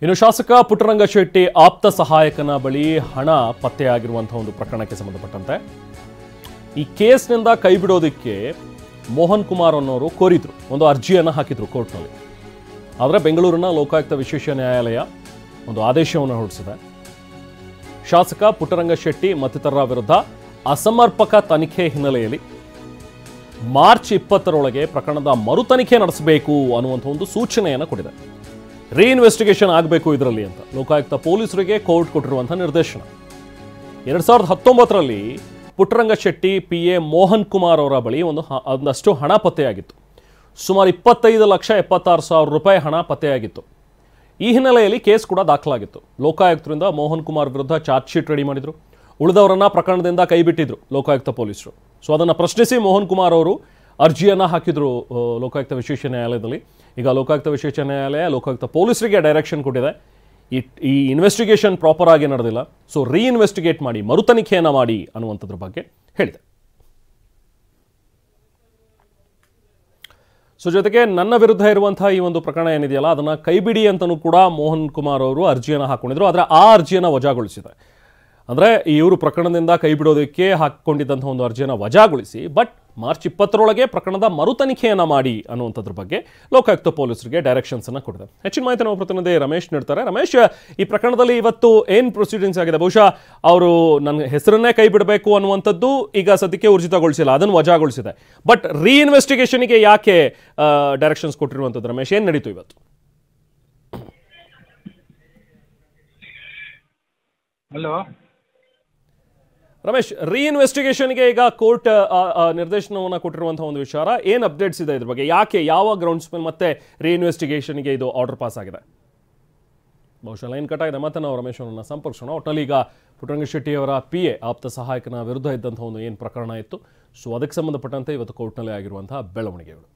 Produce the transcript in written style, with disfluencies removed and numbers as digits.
ಇನ್ನು ಶಾಸಕ ಪುಟ್ಟರಂಗ ಶೆಟ್ಟಿ ಆಪ್ತ ಸಹಾಯಕನ ಬಳಿ ಹಣ ಪತ್ತೆಯಾಗಿರುವಂತಹ ಒಂದು ಪ್ರಕರಣಕ್ಕೆ ಸಂಬಂಧಪಟ್ಟಂತೆ ಈ ಕೇಸ್ನಿಂದ ಕೈ ಬಿಡೋದಕ್ಕೆ ಮೋಹನ್ ಕುಮಾರ್ ಅನ್ನೋರು ಕೋರಿದ್ರು, ಒಂದು ಅರ್ಜಿಯನ್ನು ಹಾಕಿದ್ರು ಕೋರ್ಟ್ನಲ್ಲಿ. ಆದರೆ ಬೆಂಗಳೂರಿನ ಲೋಕಾಯುಕ್ತ ವಿಶೇಷ ನ್ಯಾಯಾಲಯ ಒಂದು ಆದೇಶವನ್ನು ಹೊರಡಿಸಿದೆ. ಶಾಸಕ ಪುಟ್ಟರಂಗ ಶೆಟ್ಟಿ ಮತ್ತಿತರರ ವಿರುದ್ಧ ಅಸಮರ್ಪಕ ತನಿಖೆ ಹಿನ್ನೆಲೆಯಲ್ಲಿ ಮಾರ್ಚ್ 20ರೊಳಗೆ ಪ್ರಕರಣದ ಮರು ತನಿಖೆ ನಡೆಸಬೇಕು ಅನ್ನುವಂಥ ಒಂದು ಸೂಚನೆಯನ್ನು ಕೊಟ್ಟಿದೆ. ರೀಇನ್ವೆಸ್ಟಿಗೇಷನ್ ಆಗಬೇಕು ಇದರಲ್ಲಿ ಅಂತ ಲೋಕಾಯುಕ್ತ ಪೊಲೀಸರಿಗೆ ಕೋರ್ಟ್ ಕೊಟ್ಟಿರುವಂತಹ ನಿರ್ದೇಶನ. 2019ರಲ್ಲಿ ಪುಟ್ಟರಂಗ ಶೆಟ್ಟಿ PA ಮೋಹನ್ ಕುಮಾರ್ ಅವರ ಬಳಿ ಒಂದಷ್ಟು ಹಣ ಪತ್ತೆಯಾಗಿತ್ತು. ಸುಮಾರು 25,76,000 ರೂಪಾಯಿ ಹಣ ಪತ್ತೆಯಾಗಿತ್ತು. ಈ ಹಿನ್ನೆಲೆಯಲ್ಲಿ ಕೇಸ್ ಕೂಡ ದಾಖಲಾಗಿತ್ತು. ಲೋಕಾಯುಕ್ತರಿಂದ ಮೋಹನ್ ಕುಮಾರ್ ವಿರುದ್ಧ ಚಾರ್ಜ್ ಶೀಟ್ ರೆಡಿ ಮಾಡಿದ್ರು. ಉಳಿದವರನ್ನ ಪ್ರಕರಣದಿಂದ ಕೈಬಿಟ್ಟಿದ್ರು ಲೋಕಾಯುಕ್ತ ಪೊಲೀಸರು. ಸೊ ಅದನ್ನು ಪ್ರಶ್ನಿಸಿ ಮೋಹನ್ ಕುಮಾರ್ ಅವರು ಅರ್ಜಿಯನ್ನು ಹಾಕಿದ್ರು ಲೋಕಾಯುಕ್ತ ವಿಶೇಷ ನ್ಯಾಯಾಲಯದಲ್ಲಿ. ಈಗ ಲೋಕಾಯುಕ್ತ ವಿಶೇಷ ನ್ಯಾಯಾಲಯ ಲೋಕಾಯುಕ್ತ ಪೊಲೀಸರಿಗೆ ಡೈರೆಕ್ಷನ್ ಕೊಟ್ಟಿದೆ. ಈ ಇನ್ವೆಸ್ಟಿಗೇಷನ್ ಪ್ರಾಪರ್ ಆಗಿ ನಡೆದಿಲ್ಲ, ಸೊ ರೀಇನ್ವೆಸ್ಟಿಗೇಟ್ ಮಾಡಿ, ಮರು ತನಿಖೆಯನ್ನು ಮಾಡಿ ಅನ್ನುವಂಥದ್ರ ಬಗ್ಗೆ ಹೇಳಿದೆ. ಸೊ ಜೊತೆಗೆ ನನ್ನ ವಿರುದ್ಧ ಇರುವಂತಹ ಈ ಒಂದು ಪ್ರಕರಣ ಏನಿದೆಯಲ್ಲ ಅದನ್ನು ಕೈಬಿಡಿ ಅಂತಲೂ ಕೂಡ ಮೋಹನ್ ಕುಮಾರ್ ಅವರು ಅರ್ಜಿಯನ್ನು ಹಾಕ್ಕೊಂಡಿದ್ರು. ಆದರೆ ಆ ಅರ್ಜಿಯನ್ನು ವಜಾಗೊಳಿಸಿದೆ. ಅಂದರೆ ಇವರು ಪ್ರಕರಣದಿಂದ ಕೈ ಬಿಡೋದಕ್ಕೆ ಹಾಕಿಕೊಂಡಿದ್ದಂಥ ಒಂದು ಅರ್ಜಿಯನ್ನು ವಜಾಗೊಳಿಸಿ, ಬಟ್ ಮಾರ್ಚ್ 20ರೊಳಗೆ ಪ್ರಕರಣದ ಮರು ತನಿಖೆಯನ್ನು ಮಾಡಿ ಅನ್ನುವಂಥದ್ರ ಬಗ್ಗೆ ಲೋಕಾಯುಕ್ತ ಪೊಲೀಸರಿಗೆ ಡೈರೆಕ್ಷನ್ಸನ್ನು ಕೊಟ್ಟಿದೆ. ಹೆಚ್ಚಿನ ಮಾಹಿತಿ ನಾವು ಪ್ರತಿನಿಧಿ ರಮೇಶ್ ನೀಡ್ತಾರೆ. ರಮೇಶ್, ಈ ಪ್ರಕರಣದಲ್ಲಿ ಇವತ್ತು ಏನು ಪ್ರೊಸೀಡಿಂಗ್ಸ್ ಆಗಿದೆ? ಬಹುಶಃ ಅವರು ನನ್ನ ಹೆಸರನ್ನೇ ಕೈ ಬಿಡಬೇಕು ಅನ್ನುವಂಥದ್ದು ಈಗ ಸದ್ಯಕ್ಕೆ ಊರ್ಜಿತಗೊಳಿಸಿಲ್ಲ, ಅದನ್ನು ವಜಾಗೊಳಿಸಿದೆ. ಬಟ್ ರೀಇನ್ವೆಸ್ಟಿಗೇಷನ್ಗೆ ಯಾಕೆ ಡೈರೆಕ್ಷನ್ಸ್ ಕೊಟ್ಟಿರುವಂಥದ್ದು? ರಮೇಶ್, ಏನು ನಡೀತು ಇವತ್ತು? ಹಲೋ ರಮೇಶ್, ರೀಇನ್ವೆಸ್ಟಿಗೇಷನ್ಗೆ ಈಗ ಕೋರ್ಟ್ ನಿರ್ದೇಶನವನ್ನು ಕೊಟ್ಟಿರುವಂತಹ ಒಂದು ವಿಚಾರ, ಏನು ಅಪ್ಡೇಟ್ಸ್ ಇದೆ ಇದ್ರ ಬಗ್ಗೆ? ಯಾಕೆ, ಯಾವ ಗ್ರೌಂಡ್ಸ್ ಮೇಲೆ ಮತ್ತೆ ರೀಇನ್ವೆಸ್ಟಿಗೇಷನ್ಗೆ ಇದು ಆರ್ಡರ್ ಪಾಸ್ ಆಗಿದೆ? ಬಹುಶಃ ಲೈನ್ ಕಟ್ ಆಗಿದೆ, ಮತ್ತೆ ನಾವು ರಮೇಶ್ ಅವರನ್ನು ಸಂಪರ್ಕಿಸೋಣ. ಒಟ್ಟಲ್ಲಿ ಈಗ ಪುಟ್ಟರಂಗ ಶೆಟ್ಟಿ ಅವರ PA ಆಪ್ತ ಸಹಾಯಕನ ವಿರುದ್ಧ ಇದ್ದಂಥ ಒಂದು ಏನು ಪ್ರಕರಣ ಇತ್ತು, ಸೊ ಅದಕ್ಕೆ ಸಂಬಂಧಪಟ್ಟಂತೆ ಇವತ್ತು ಕೋರ್ಟ್ನಲ್ಲಿ ಆಗಿರುವಂತಹ ಬೆಳವಣಿಗೆಗಳು.